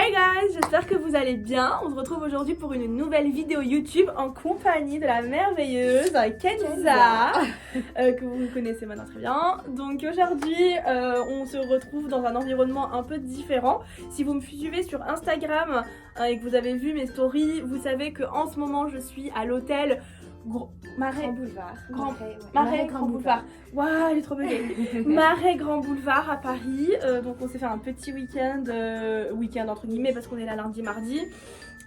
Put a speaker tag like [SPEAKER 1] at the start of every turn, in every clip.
[SPEAKER 1] Hey guys, j'espère que vous allez bien. On se retrouve aujourd'hui pour une nouvelle vidéo YouTube en compagnie de la merveilleuse Kenza, que vous connaissez maintenant très bien. Donc aujourd'hui, on se retrouve dans un environnement un peu différent. Si vous me suivez sur Instagram et que vous avez vu mes stories, vous savez qu'en ce moment je suis à l'hôtel
[SPEAKER 2] Grand Boulevard.
[SPEAKER 1] Marais Grand Boulevard. Waouh, j'ai trop bugué. Marais Grand Boulevard à Paris. Donc on s'est fait un petit week-end entre guillemets parce qu'on est là lundi, mardi.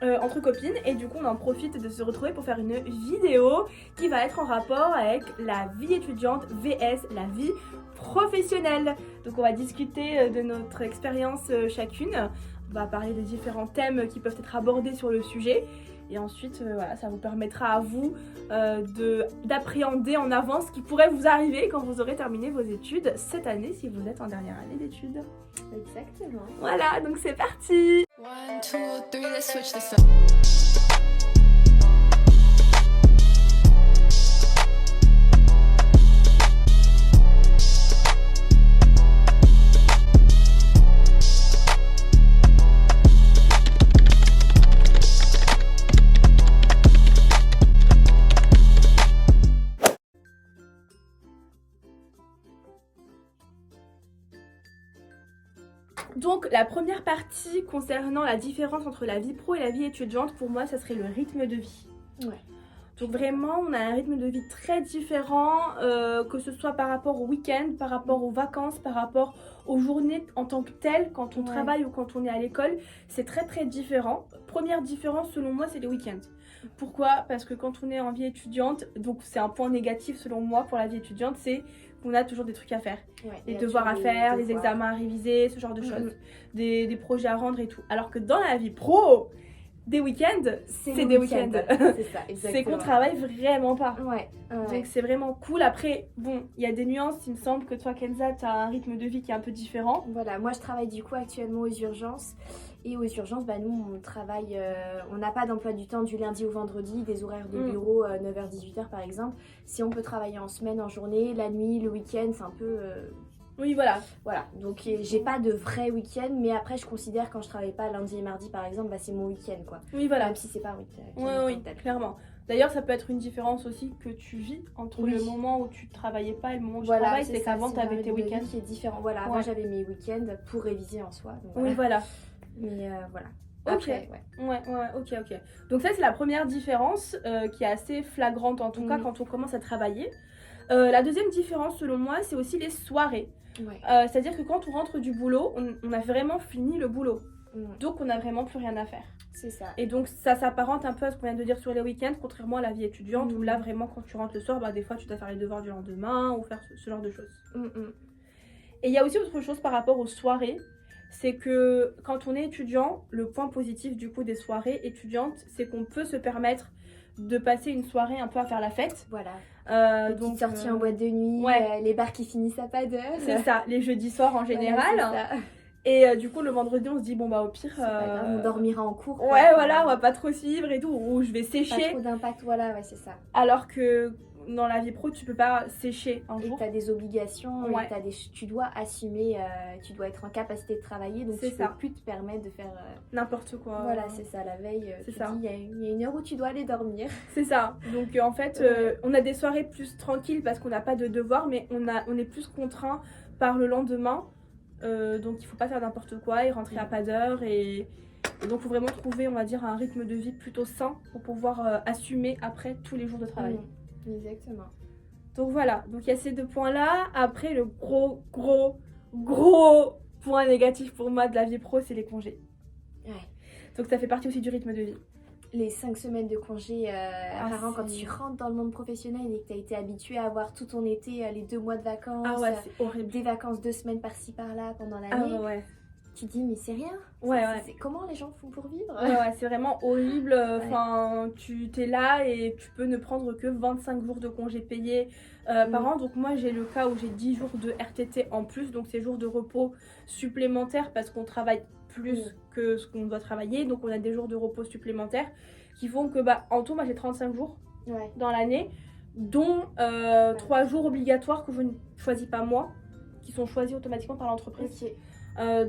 [SPEAKER 1] Entre copines et du coup on en profite de se retrouver pour faire une vidéo qui va être en rapport avec la vie étudiante vs la vie professionnelle. Donc on va discuter de notre expérience chacune, on va parler des différents thèmes qui peuvent être abordés sur le sujet et ensuite voilà, ça vous permettra à vous d'appréhender en avance ce qui pourrait vous arriver quand vous aurez terminé vos études cette année si vous êtes en dernière année d'études.
[SPEAKER 2] Exactement.
[SPEAKER 1] Voilà, donc c'est parti.
[SPEAKER 3] 1, 2, 3, let's switch this up.
[SPEAKER 1] Donc la première partie concernant la différence entre la vie pro et la vie étudiante, pour moi ça serait le rythme de vie.
[SPEAKER 2] Ouais.
[SPEAKER 1] Donc vraiment on a un rythme de vie très différent, que ce soit par rapport au week-end, par rapport aux vacances, par rapport aux journées en tant que telles, quand on travaille ou quand on est à l'école, c'est très très différent. Première différence selon moi c'est les week-ends. Pourquoi ? Parce que quand on est en vie étudiante, donc c'est un point négatif selon moi pour la vie étudiante, c'est qu'on a toujours des trucs à faire, des devoirs à faire, des examens à réviser, ce genre de choses, des projets à rendre et tout. Alors que dans la vie pro, des week-ends, c'est des week-ends.
[SPEAKER 2] C'est ça, exactement.
[SPEAKER 1] C'est qu'on travaille vraiment pas.
[SPEAKER 2] Ouais.
[SPEAKER 1] Donc c'est vraiment cool. Après, bon, il y a des nuances. Il me semble que toi, Kenza, tu as un rythme de vie qui est un peu différent.
[SPEAKER 2] Voilà, moi je travaille du coup actuellement aux urgences. Et aux urgences, bah, nous on travaille, on n'a pas d'emploi du temps du lundi au vendredi, des horaires de bureau 9h-18h par exemple. Si on peut travailler en semaine, en journée, la nuit, le week-end, c'est un peu...
[SPEAKER 1] Oui, voilà.
[SPEAKER 2] Voilà, donc j'ai pas de vrai week-end, mais après je considère quand je travaille pas lundi et mardi par exemple, bah, c'est mon week-end quoi.
[SPEAKER 1] Oui, voilà.
[SPEAKER 2] Même si c'est pas un week-end.
[SPEAKER 1] Oui, clairement. D'ailleurs, ça peut être une différence aussi que tu vis entre le moment où tu travaillais pas et le moment où tu travailles, c'est qu'avant tu avais tes week-ends.
[SPEAKER 2] Qui est différent. Voilà, avant j'avais mes week-ends pour réviser en soi. Donc,
[SPEAKER 1] oui, voilà.
[SPEAKER 2] Mais voilà.
[SPEAKER 1] Après, ok. Donc ça c'est la première différence qui est assez flagrante en tout cas quand on commence à travailler. La deuxième différence selon moi c'est aussi les soirées. C'est-à-dire que quand on rentre du boulot, on a vraiment fini le boulot. Donc on n'a vraiment plus rien à faire.
[SPEAKER 2] C'est ça.
[SPEAKER 1] Et donc ça s'apparente un peu à ce qu'on vient de dire sur les week-ends, contrairement à la vie étudiante où là vraiment quand tu rentres le soir, bah, des fois tu dois faire les devoirs du lendemain ou faire ce genre de choses. Et il y a aussi autre chose par rapport aux soirées. C'est que quand on est étudiant, le point positif du coup des soirées étudiantes, c'est qu'on peut se permettre de passer une soirée un peu à faire la fête.
[SPEAKER 2] Voilà. Donc sorties en boîte de nuit, les bars qui finissent à pas d'heure.
[SPEAKER 1] C'est ça, les jeudis soirs en général.
[SPEAKER 2] Voilà,
[SPEAKER 1] et du coup le vendredi on se dit bon bah au pire
[SPEAKER 2] on dormira en cours.
[SPEAKER 1] Voilà, on va pas trop suivre et tout, ou je vais sécher.
[SPEAKER 2] Pas trop d'impact, voilà, c'est ça.
[SPEAKER 1] Alors que dans la vie pro tu peux pas sécher un jour.
[SPEAKER 2] Et t'as des obligations, et tu dois assumer, tu dois être en capacité de travailler, donc tu peux plus te permettre de faire
[SPEAKER 1] n'importe quoi.
[SPEAKER 2] Voilà, c'est ça, la veille, il y a une heure où tu dois aller dormir.
[SPEAKER 1] C'est ça, donc en fait on a des soirées plus tranquilles parce qu'on n'a pas de devoirs, mais on est plus contraint par le lendemain, donc il faut pas faire n'importe quoi et rentrer à pas d'heure et donc il faut vraiment trouver, on va dire, un rythme de vie plutôt sain pour pouvoir assumer après tous les jours de travail.
[SPEAKER 2] Exactement.
[SPEAKER 1] Donc voilà, donc il y a ces deux points là. Après le gros point négatif pour moi de la vie pro, c'est les congés. Donc ça fait partie aussi du rythme de vie.
[SPEAKER 2] Les 5 semaines de congés par an, quand tu rentres dans le monde professionnel et que tu as été habitué à avoir tout ton été, les 2 mois de vacances,
[SPEAKER 1] c'est horrible.
[SPEAKER 2] Des vacances 2 semaines par-ci par-là pendant l'année. Tu te dis mais c'est rien. Comment les gens font pour vivre?
[SPEAKER 1] C'est vraiment horrible. Enfin, tu t'es là et tu peux ne prendre que 25 jours de congés payés par an. Donc moi j'ai le cas où j'ai 10 jours de RTT en plus, donc c'est jours de repos supplémentaires parce qu'on travaille plus que ce qu'on doit travailler, donc on a des jours de repos supplémentaires qui font que en tout moi j'ai 35 jours dans l'année, dont 3 jours obligatoires que je ne choisis pas moi, qui sont choisis automatiquement par l'entreprise.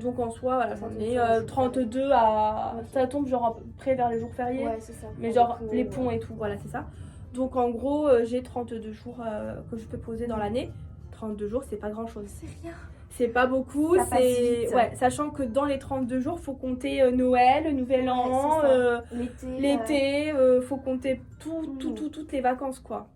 [SPEAKER 1] Donc en soi, voilà, j'en ai
[SPEAKER 2] Ça tombe
[SPEAKER 1] 32 à...
[SPEAKER 2] Ok.
[SPEAKER 1] Ça tombe genre à peu près vers les jours fériés.
[SPEAKER 2] Ouais, c'est ça.
[SPEAKER 1] Mais
[SPEAKER 2] pour
[SPEAKER 1] genre
[SPEAKER 2] le coup,
[SPEAKER 1] les ponts et tout, voilà, c'est ça. Donc en gros, j'ai 32 jours que je peux poser dans l'année. 32 jours, c'est pas grand chose.
[SPEAKER 2] C'est rien.
[SPEAKER 1] C'est pas beaucoup,
[SPEAKER 2] Ça passe
[SPEAKER 1] c'est.
[SPEAKER 2] vite.
[SPEAKER 1] Ouais, sachant que dans les 32 jours, faut compter Noël, le Nouvel An,
[SPEAKER 2] c'est ça.
[SPEAKER 1] l'été, faut compter toutes les vacances quoi.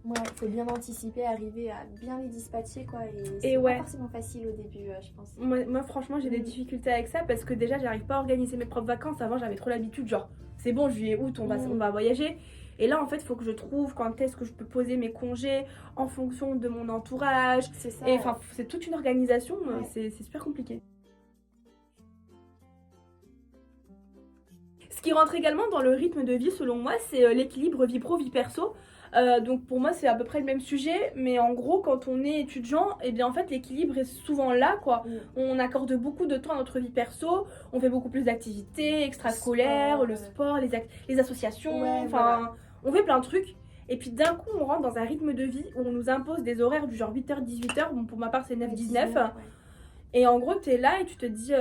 [SPEAKER 2] Ouais, faut bien anticiper, arriver à bien les dispatcher quoi. Et
[SPEAKER 1] Et
[SPEAKER 2] c'est
[SPEAKER 1] ouais.
[SPEAKER 2] pas forcément facile au début, je pense.
[SPEAKER 1] Moi, franchement, j'ai des difficultés avec ça parce que déjà, j'arrive pas à organiser mes propres vacances. Avant, j'avais trop l'habitude, genre, c'est bon, juillet, août, on va voyager. Et là, en fait, il faut que je trouve quand est-ce que je peux poser mes congés en fonction de mon entourage.
[SPEAKER 2] C'est ça.
[SPEAKER 1] Et enfin, c'est toute une organisation,
[SPEAKER 2] Ouais.
[SPEAKER 1] c'est super compliqué. Ce qui rentre également dans le rythme de vie, selon moi, c'est l'équilibre vie pro, vie perso. Donc pour moi, c'est à peu près le même sujet, mais en gros, quand on est étudiant, et bien en fait, l'équilibre est souvent là, quoi. On accorde beaucoup de temps à notre vie perso, on fait beaucoup plus d'activités extrascolaires,
[SPEAKER 2] Sport,
[SPEAKER 1] le sport, les associations,
[SPEAKER 2] Ouais,
[SPEAKER 1] enfin,
[SPEAKER 2] voilà.
[SPEAKER 1] on fait plein de trucs. Et puis d'un coup, on rentre dans un rythme de vie où on nous impose des horaires du genre 8h-18h, bon pour ma part c'est 9-19.
[SPEAKER 2] Ouais.
[SPEAKER 1] Et en gros, t'es là et tu te dis,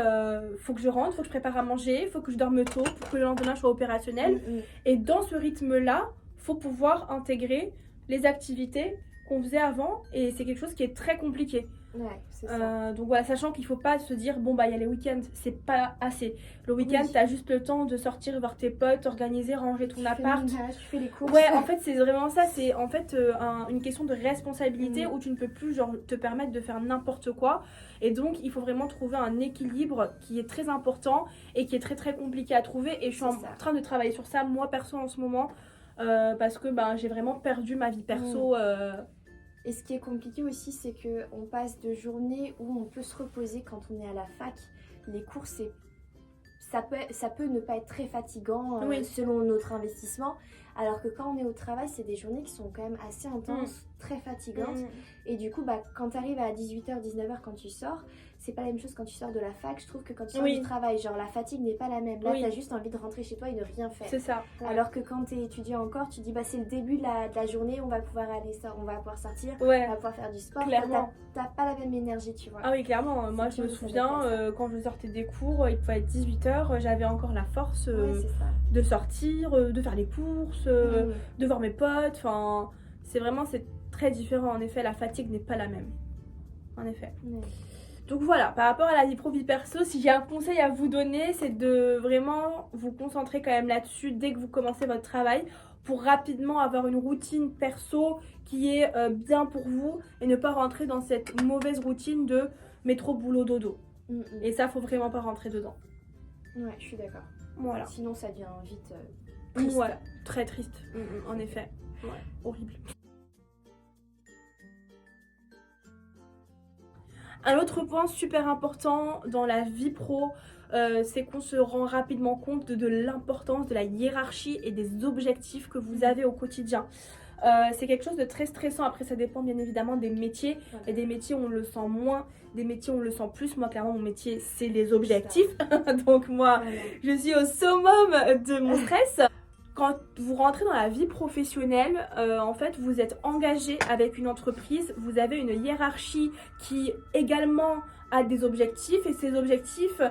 [SPEAKER 1] faut que je rentre, faut que je prépare à manger, faut que je dorme tôt pour que le lendemain je sois opérationnelle. Et dans ce rythme-là, faut pouvoir intégrer les activités qu'on faisait avant et c'est quelque chose qui est très compliqué.
[SPEAKER 2] Ouais, c'est ça.
[SPEAKER 1] Donc voilà, sachant qu'il faut pas se dire, bon bah il y a les week-ends, c'est pas assez. Le week-end,
[SPEAKER 2] Oui.
[SPEAKER 1] t'as juste le temps de sortir voir tes potes, organiser, ranger ton appart.
[SPEAKER 2] Tu fais les courses.
[SPEAKER 1] Ouais, en fait, c'est vraiment ça. C'est en fait une question de responsabilité où tu ne peux plus genre, te permettre de faire n'importe quoi. Et donc, il faut vraiment trouver un équilibre qui est très important et qui est très très compliqué à trouver. Et je suis en train de travailler sur ça, moi perso, en ce moment. Parce que ben, j'ai vraiment perdu ma vie perso.
[SPEAKER 2] Et ce qui est compliqué aussi, c'est qu'on passe de journées où on peut se reposer quand on est à la fac. Les cours, ça peut ne pas être très fatigant selon notre investissement. Alors que quand on est au travail, c'est des journées qui sont quand même assez intenses, très fatigantes. Et du coup, bah, quand tu arrives à 18h, 19h quand tu sors, c'est pas la même chose quand tu sors de la fac. Je trouve que quand tu sors du travail, genre la fatigue n'est pas la même. Là, t'as juste envie de rentrer chez toi et de rien faire.
[SPEAKER 1] C'est ça.
[SPEAKER 2] Alors que quand t'es étudiant encore, tu dis bah c'est le début de la journée, on va pouvoir sortir,
[SPEAKER 1] Ouais.
[SPEAKER 2] on va pouvoir faire du sport.
[SPEAKER 1] Clairement.
[SPEAKER 2] T'as pas la même énergie, tu vois.
[SPEAKER 1] Ah oui, clairement. Moi, je me souviens, quand je sortais des cours, il pouvait être 18h, j'avais encore la force
[SPEAKER 2] c'est ça.
[SPEAKER 1] de sortir, de faire les courses, de voir mes potes. Enfin, c'est très différent. En effet, la fatigue n'est pas la même. En effet. Donc voilà, par rapport à la vie pro, vie perso, si j'ai un conseil à vous donner, c'est de vraiment vous concentrer quand même là-dessus dès que vous commencez votre travail pour rapidement avoir une routine perso qui est bien pour vous et ne pas rentrer dans cette mauvaise routine de métro, boulot, dodo. Et ça, faut vraiment pas rentrer dedans.
[SPEAKER 2] Ouais, je suis d'accord.
[SPEAKER 1] Voilà.
[SPEAKER 2] Sinon, ça devient vite triste.
[SPEAKER 1] Ouais, très triste, en effet. Ouais, horrible. Un autre point super important dans la vie pro, c'est qu'on se rend rapidement compte de l'importance de la hiérarchie et des objectifs que vous avez au quotidien. C'est quelque chose de très stressant. Après, ça dépend bien évidemment des métiers. Et des métiers où on le sent moins, des métiers où on le sent plus. Moi, clairement, mon métier, c'est les objectifs. Donc moi, je suis au summum de mon stress. Quand vous rentrez dans la vie professionnelle, en fait, vous êtes engagé avec une entreprise, vous avez une hiérarchie qui également a des objectifs et ces objectifs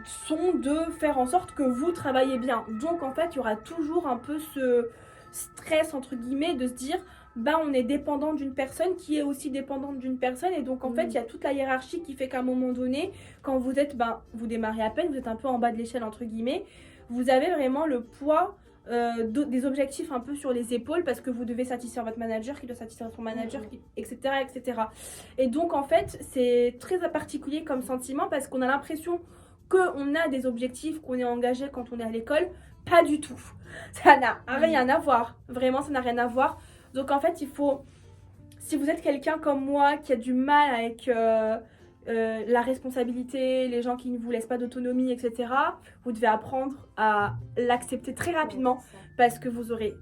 [SPEAKER 1] sont de faire en sorte que vous travaillez bien. Donc, en fait, il y aura toujours un peu ce stress, entre guillemets, de se dire, bah, on est dépendant d'une personne qui est aussi dépendante d'une personne et donc, en fait, il y a toute la hiérarchie qui fait qu'à un moment donné, quand vous êtes, vous démarrez à peine, vous êtes un peu en bas de l'échelle, entre guillemets, vous avez vraiment le poids des objectifs un peu sur les épaules parce que vous devez satisfaire votre manager qui doit satisfaire son manager, etc., etc. Et donc en fait c'est très particulier comme sentiment parce qu'on a l'impression qu'on a des objectifs, qu'on est engagé quand on est à l'école. Pas du tout, ça n'a rien à voir, vraiment ça n'a rien à voir. Donc en fait il faut, si vous êtes quelqu'un comme moi qui a du mal avec la responsabilité, les gens qui ne vous laissent pas d'autonomie, etc. Vous devez apprendre à l'accepter très rapidement parce que vous aurez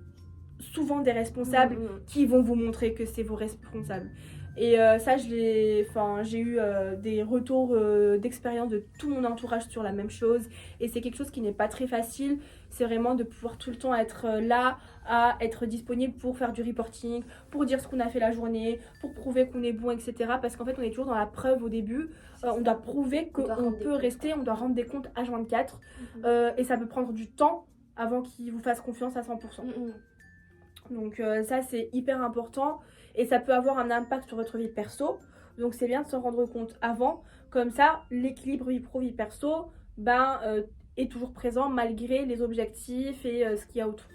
[SPEAKER 1] souvent des responsables qui vont vous montrer que c'est vos responsables. Et ça, j'ai eu des retours d'expérience de tout mon entourage sur la même chose. Et c'est quelque chose qui n'est pas très facile. C'est vraiment de pouvoir tout le temps être là, à être disponible pour faire du reporting, pour dire ce qu'on a fait la journée, pour prouver qu'on est bon, etc. Parce qu'en fait, on est toujours dans la preuve au début. On doit prouver qu'on peut rester, on doit rendre des comptes H24. Et ça peut prendre du temps avant qu'ils vous fassent confiance à 100%. Donc ça, c'est hyper important. Et ça peut avoir un impact sur votre vie perso. Donc c'est bien de s'en rendre compte avant. Comme ça, l'équilibre vie pro, vie perso est toujours présent malgré les objectifs et ce qu'il y a autour.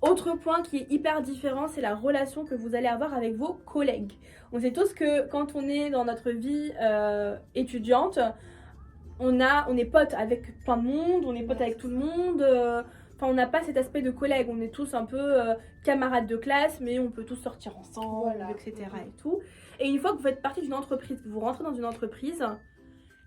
[SPEAKER 1] Autre point qui est hyper différent, c'est la relation que vous allez avoir avec vos collègues. On sait tous que quand on est dans notre vie étudiante, on est potes avec plein de monde, on est potes avec tout le monde. Enfin, on n'a pas cet aspect de collègue, on est tous un peu camarades de classe, mais on peut tous sortir ensemble, etc. et tout. Et une fois que vous faites partie d'une entreprise, que vous rentrez dans une entreprise,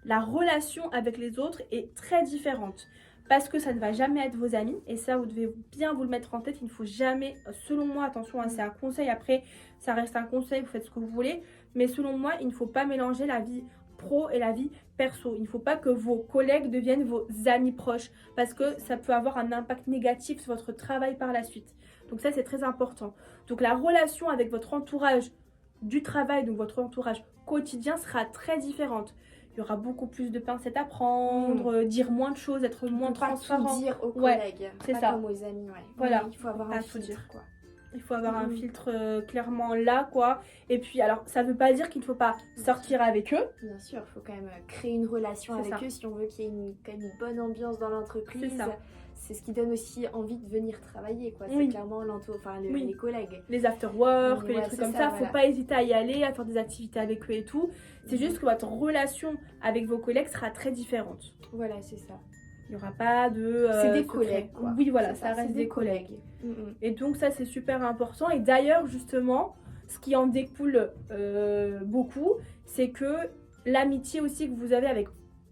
[SPEAKER 1] la relation avec les autres est très différente. Parce que ça ne va jamais être vos amis, et ça, vous devez bien vous le mettre en tête. Il ne faut jamais, selon moi, attention, c'est un conseil, après, ça reste un conseil, vous faites ce que vous voulez, mais selon moi, il ne faut pas mélanger la vie pro et la vie perso. Il ne faut pas que vos collègues deviennent vos amis proches parce que ça peut avoir un impact négatif sur votre travail par la suite. Donc ça, c'est très important. Donc la relation avec votre entourage du travail, donc votre entourage quotidien sera très différente. Il y aura beaucoup plus de pincettes à prendre, dire moins de choses, être moins transparent.
[SPEAKER 2] Pas tout dire aux collègues,
[SPEAKER 1] c'est
[SPEAKER 2] pas
[SPEAKER 1] ça.
[SPEAKER 2] Comme aux amis,
[SPEAKER 1] Voilà.
[SPEAKER 2] Il faut avoir un filtre, quoi.
[SPEAKER 1] Il faut avoir un filtre clairement là, quoi. Et puis, alors, ça veut pas dire qu'il ne faut pas sortir avec eux.
[SPEAKER 2] Bien sûr, il faut quand même créer une relation avec eux si on veut qu'il y ait quand même une bonne ambiance dans l'entreprise.
[SPEAKER 1] C'est ça.
[SPEAKER 2] C'est ce qui donne aussi envie de venir travailler, quoi. C'est clairement les collègues.
[SPEAKER 1] Les after-work, les trucs comme ça. Faut pas hésiter à y aller, à faire des activités avec eux et tout. C'est juste que votre relation avec vos collègues sera très différente.
[SPEAKER 2] Voilà, c'est ça.
[SPEAKER 1] Il n'y aura pas de...
[SPEAKER 2] c'est des collègues, quoi.
[SPEAKER 1] Oui, voilà, ça reste des collègues. Et donc ça, c'est super important. Et d'ailleurs, justement, ce qui en découle beaucoup, c'est que l'amitié aussi que vous avez avec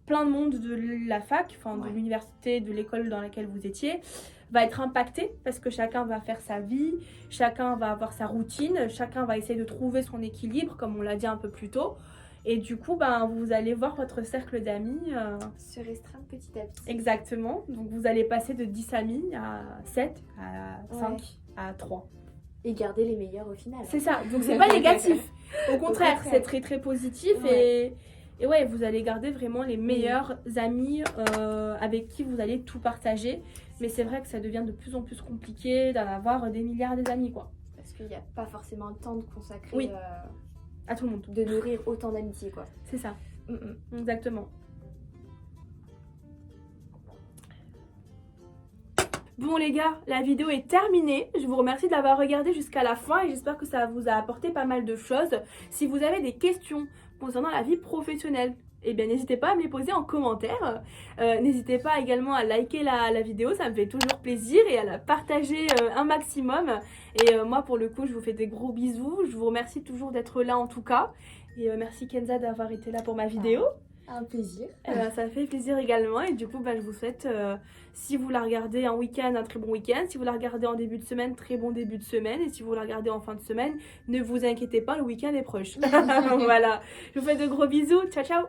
[SPEAKER 1] plein de monde de la fac, enfin de l'université, de l'école dans laquelle vous étiez, va être impactée parce que chacun va faire sa vie, chacun va avoir sa routine, chacun va essayer de trouver son équilibre, comme on l'a dit un peu plus tôt. Et du coup, vous allez voir votre cercle d'amis
[SPEAKER 2] se restreindre petit à petit.
[SPEAKER 1] Exactement. Donc, vous allez passer de 10 amis à 7, à 5, à 3.
[SPEAKER 2] Et garder les meilleurs au final.
[SPEAKER 1] C'est ça. Donc, c'est pas négatif. Au contraire, c'est très très positif. Et ouais, vous allez garder vraiment les meilleurs amis avec qui vous allez tout partager. Mais c'est vrai que ça devient de plus en plus compliqué d'en avoir des milliards d'amis, quoi.
[SPEAKER 2] Parce qu'il n'y a pas forcément le temps de consacrer...
[SPEAKER 1] à tout le monde.
[SPEAKER 2] De nourrir autant d'amitié, quoi.
[SPEAKER 1] C'est ça. Exactement. Bon les gars, la vidéo est terminée. Je vous remercie de l'avoir regardée jusqu'à la fin et j'espère que ça vous a apporté pas mal de choses. Si vous avez des questions concernant la vie professionnelle, eh bien n'hésitez pas à me les poser en commentaire. N'hésitez pas également à liker la vidéo, ça me fait toujours plaisir, et à la partager un maximum. Et moi pour le coup je vous fais des gros bisous, je vous remercie toujours d'être là en tout cas. Et merci Kenza d'avoir été là pour ma vidéo.
[SPEAKER 2] Un plaisir.
[SPEAKER 1] Ça fait plaisir également, et du coup je vous souhaite, si vous la regardez en week-end, un très bon week-end. Si vous la regardez en début de semaine, très bon début de semaine. Et si vous la regardez en fin de semaine, ne vous inquiétez pas, le week-end est proche. Voilà, je vous fais de gros bisous, ciao ciao.